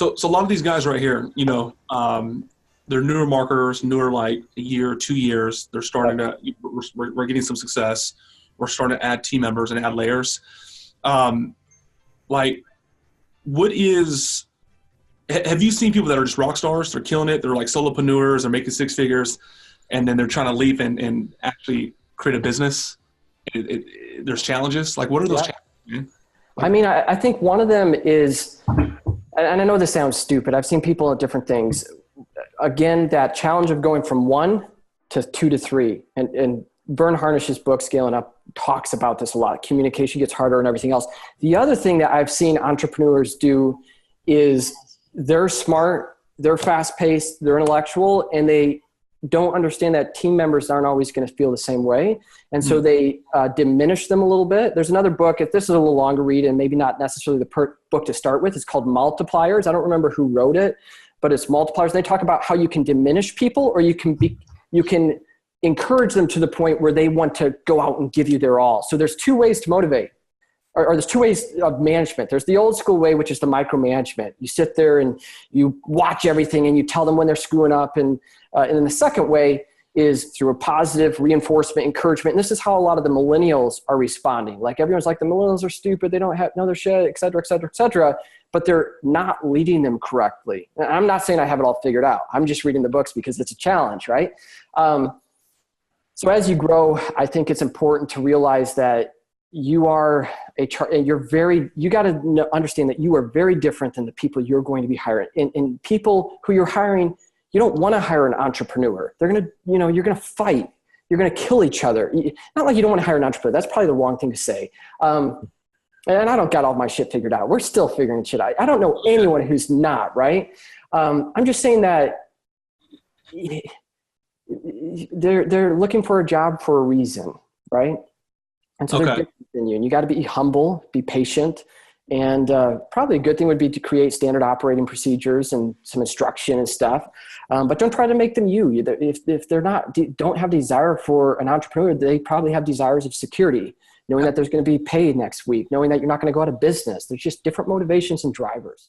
So a lot of these guys right here, they're newer marketers, newer like a year, 2 years. They're starting to, we're getting some success. We're starting to add team members and add layers. Have you seen people that are just rock stars? They're killing it. They're like solopreneurs. They're making six figures, and then they're trying to leap and actually create a business. There's challenges. Like, what are those challenges, man? I mean, I think one of them is, and I know this sounds stupid. I've seen people at different things. Again, that challenge of going from 1 to 2 to 3. And Vern Harnish's book, Scaling Up, talks about this a lot. Communication gets harder and everything else. The other thing that I've seen entrepreneurs do is they're smart, they're fast-paced, they're intellectual, and they don't understand that team members aren't always going to feel the same way. And so they diminish them a little bit. There's another book, if this is a little longer read and maybe not necessarily the book to start with, it's called Multipliers. I don't remember who wrote it, but it's Multipliers. They talk about how you can diminish people, or you can encourage them to the point where they want to go out and give you their all. So there's two ways to motivate. Or there's two ways of management. There's the old school way, which is the micromanagement. You sit there and you watch everything and you tell them when they're screwing up. And then the second way is through a positive reinforcement, encouragement. And this is how a lot of the millennials are responding. Like everyone's like, the millennials are stupid. They don't know their shit, et cetera, et cetera, et cetera. But they're not leading them correctly. And I'm not saying I have it all figured out. I'm just reading the books because it's a challenge, right? So as you grow, I think it's important to realize that you are you got to understand that you are very different than the people you're going to be hiring. And people who you're hiring, you don't want to hire an entrepreneur. They're going to, you're going to fight. You're going to kill each other. Not like you don't want to hire an entrepreneur. That's probably the wrong thing to say. And I don't got all my shit figured out. We're still figuring shit out. I don't know anyone who's not, right? I'm just saying that they're looking for a job for a reason, right? And so they're different than you, and you got to be humble, be patient, and probably a good thing would be to create standard operating procedures and some instruction and stuff. But don't try to make them you. If they're don't have desire for an entrepreneur, they probably have desires of security, knowing that there's going to be paid next week, knowing that you're not going to go out of business. There's just different motivations and drivers.